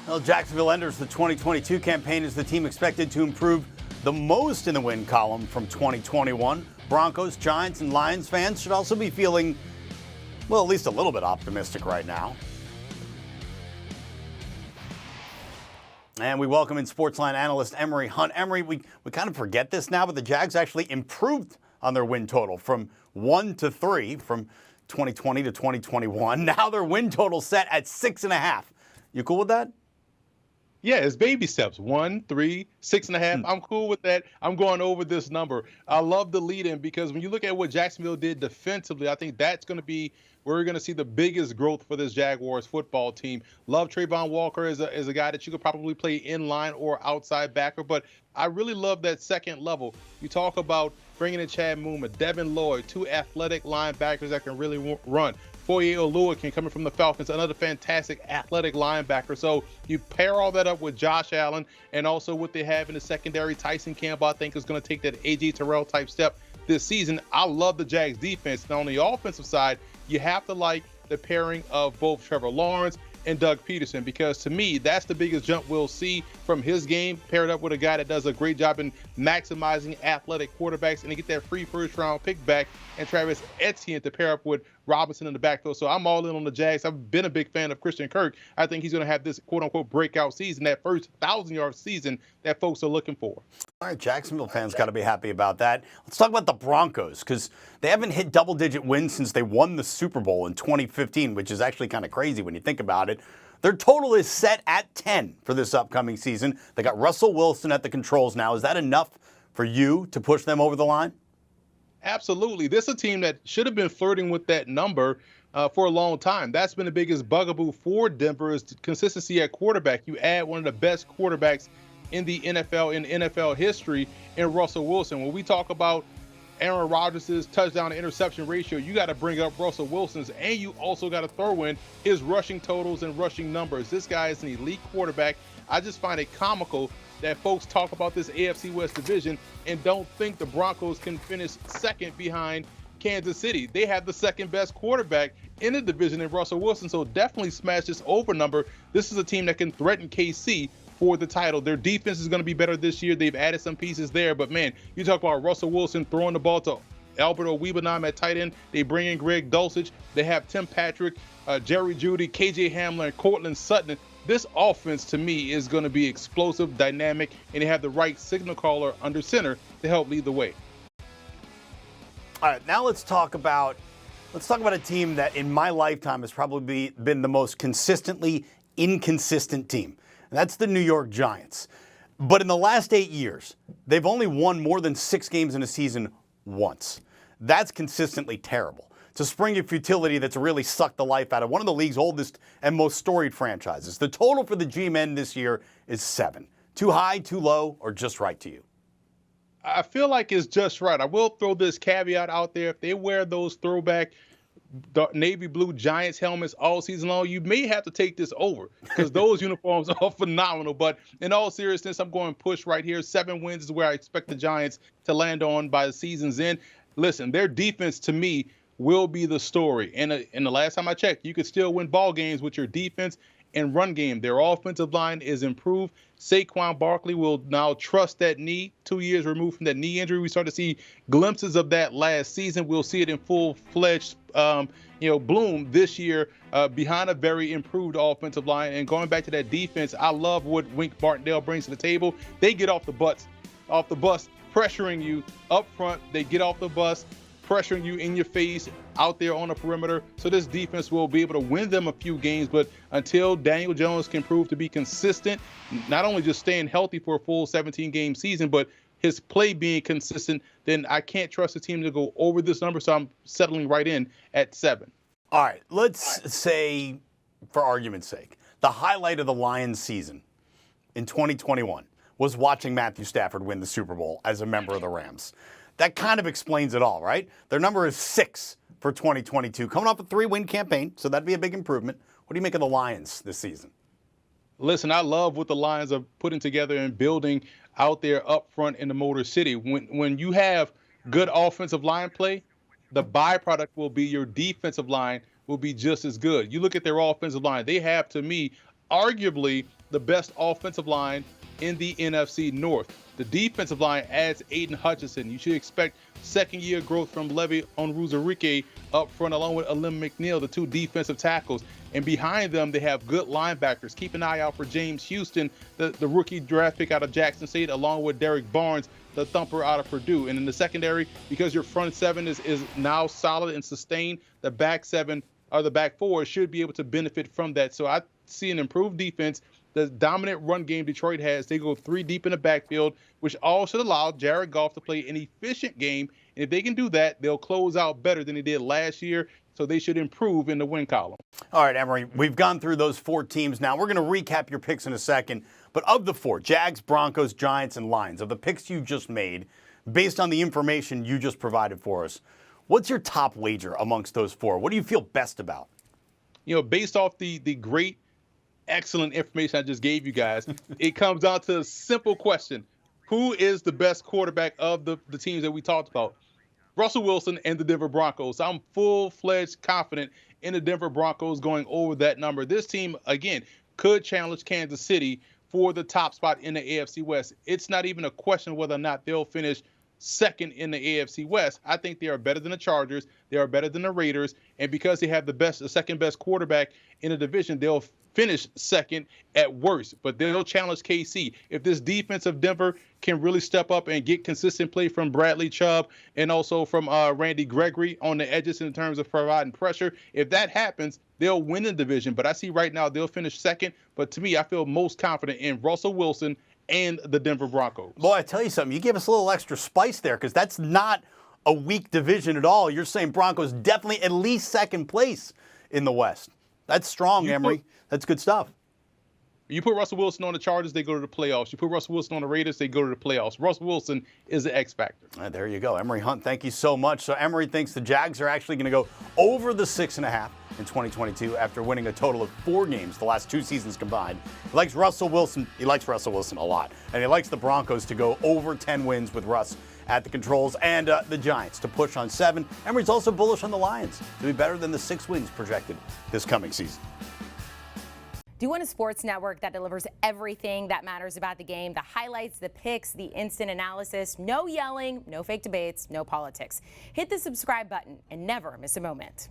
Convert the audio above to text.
Well, Jacksonville enters the 2022 campaign as the team expected to improve the most in the win column from 2021. Broncos, Giants, and Lions fans should also be feeling, well, at least a little bit optimistic right now. And we welcome in Sportsline analyst Emory Hunt. Emory, we kind of forget this now, but the Jags actually improved on their win total from 1 to 3 from 2020 to 2021. Now their win total set at 6.5. You cool with that? Yeah, it's baby steps. 1, 3, 6.5. I'm cool with that. I'm going over this number. I love the lead-in because when you look at what Jacksonville did defensively, I think that's going to be where we're going to see the biggest growth for this Jaguars football team. Love Trayvon Walker as a guy that you could probably play in line or outside backer, but I really love that second level. You talk about bringing in Chad Muma, Devin Lloyd, two athletic linebackers that can really run. Foye Oluokun coming from the Falcons, another fantastic athletic linebacker. So you pair all that up with Josh Allen and also what they have in the secondary. Tyson Campbell, I think, is going to take that A.J. Terrell type step this season. I love the Jags defense. Now on the offensive side, you have to like the pairing of both Trevor Lawrence and Doug Peterson, because to me, that's the biggest jump we'll see from his game, paired up with a guy that does a great job in maximizing athletic quarterbacks, and to get that free first-round pick back, and Travis Etienne to pair up with Robinson in the backfield. So I'm all in on the Jags. I've been a big fan of Christian Kirk. I think he's going to have this quote-unquote breakout season, that first 1,000-yard season that folks are looking for. All right, Jacksonville fans got to be happy about that. Let's talk about the Broncos, because they haven't hit double-digit wins since they won the Super Bowl in 2015, which is actually kind of crazy when you think about it. Their total is set at 10 for this upcoming season. They got Russell Wilson at the controls now. Is that enough for you to push them over the line? Absolutely. This is a team that should have been flirting with that number for a long time. That's been the biggest bugaboo for Denver, is consistency at quarterback. You add one of the best quarterbacks in the NFL, in NFL history, in Russell Wilson. When we talk about Aaron Rodgers' touchdown to interception ratio, you got to bring up Russell Wilson's, and you also got to throw in his rushing totals and rushing numbers. This guy is an elite quarterback. I just find it comical that folks talk about this AFC West division and don't think the Broncos can finish second behind Kansas City. They have the second best quarterback in the division in Russell Wilson, so definitely smash this over number. This is a team that can threaten KC for the title. Their defense is going to be better this year. They've added some pieces there, but man, you talk about Russell Wilson throwing the ball to Alberto Weebenheim at tight end. They bring in Greg Dulcich. They have Tim Patrick, Jerry Jeudy, KJ Hamler, and Cortland Sutton. This offense, to me, is going to be explosive, dynamic, and they have the right signal caller under center to help lead the way. All right, now let's talk about a team that in my lifetime has probably been the most consistently inconsistent team. And that's the New York Giants. But in the last 8 years, they've only won more than 6 games in a season once. That's consistently terrible. It's a spring of futility that's really sucked the life out of one of the league's oldest and most storied franchises. The total for the G-Men this year is 7. Too high, too low, or just right to you? I feel like it's just right. I will throw this caveat out there. If they wear those throwback navy blue Giants helmets all season long, you may have to take this over, because those uniforms are phenomenal. But in all seriousness, I'm going push right here. 7 wins is where I expect the Giants to land on by the season's end. Listen, their defense to me will be the story. And the last time I checked, you could still win ball games with your defense and run game. Their offensive line is improved. Saquon Barkley will now trust that knee. 2 years removed from that knee injury, we start to see glimpses of that last season. We'll see it in full-fledged bloom this year behind a very improved offensive line. And going back to that defense, I love what Wink Martindale brings to the table. They get off the bus, pressuring you up front. They get off the bus, pressuring you in your face out there on the perimeter. So this defense will be able to win them a few games. But until Daniel Jones can prove to be consistent, not only just staying healthy for a full 17-game season, but his play being consistent, then I can't trust the team to go over this number. So I'm settling right in at 7. All right, let's say, for argument's sake, the highlight of the Lions season in 2021 was watching Matthew Stafford win the Super Bowl as a member of the Rams. That kind of explains it all, right? Their number is 6 for 2022, coming off a 3-win campaign, so that'd be a big improvement. What do you make of the Lions this season? Listen, I love what the Lions are putting together and building out there up front in the Motor City. When you have good offensive line play, the byproduct will be your defensive line will be just as good. You look at their offensive line. They have, to me, arguably the best offensive line in the NFC North. The defensive line adds Aiden Hutchinson. You should expect second-year growth from Levy Onwuzurike up front, along with Alim McNeil, the two defensive tackles. And behind them, they have good linebackers. Keep an eye out for James Houston, the rookie draft pick out of Jackson State, along with Derek Barnes, the thumper out of Purdue. And in the secondary, because your front seven is now solid and sustained, the back seven or the back four should be able to benefit from that. So I see an improved defense. The dominant run game Detroit has, they go three deep in the backfield, which all should allow Jared Goff to play an efficient game. And if they can do that, they'll close out better than they did last year. So they should improve in the win column. All right, Emory, we've gone through those four teams now. We're going to recap your picks in a second. But of the four, Jags, Broncos, Giants, and Lions, of the picks you just made, based on the information you just provided for us, what's your top wager amongst those four? What do you feel best about? You know, based off the great, excellent information I just gave you guys, it comes down to a simple question. Who is the best quarterback of the teams that we talked about? Russell Wilson and the Denver Broncos. I'm full-fledged confident in the Denver Broncos going over that number. This team, again, could challenge Kansas City for the top spot in the AFC West. It's not even a question whether or not they'll finish second in the AFC West. I think they are better than the Chargers. They are better than the Raiders. And because they have the second best quarterback in the division, they'll finish second at worst. But they'll challenge KC. If this defense of Denver can really step up and get consistent play from Bradley Chubb and also from Randy Gregory on the edges in terms of providing pressure, if that happens, they'll win the division. But I see right now they'll finish second. But to me, I feel most confident in Russell Wilson and the Denver Broncos. Boy, I tell you something, you gave us a little extra spice there because that's not a weak division at all. You're saying Broncos definitely at least second place in the West. That's strong, Emory. That's good stuff. You put Russell Wilson on the Chargers, they go to the playoffs. You put Russell Wilson on the Raiders, they go to the playoffs. Russell Wilson is the X factor. There you go. Emory Hunt, thank you so much. So Emory thinks the Jags are actually going to go over the 6.5 in 2022 after winning a total of 4 games the last 2 seasons combined. He likes Russell Wilson. He likes Russell Wilson a lot. And he likes the Broncos to go over 10 wins with Russ at the controls, and the Giants to push on 7. Emory's also bullish on the Lions to be better than the 6 wins projected this coming season. Do you want a sports network that delivers everything that matters about the game? The highlights, the picks, the instant analysis, no yelling, no fake debates, no politics. Hit the subscribe button and never miss a moment.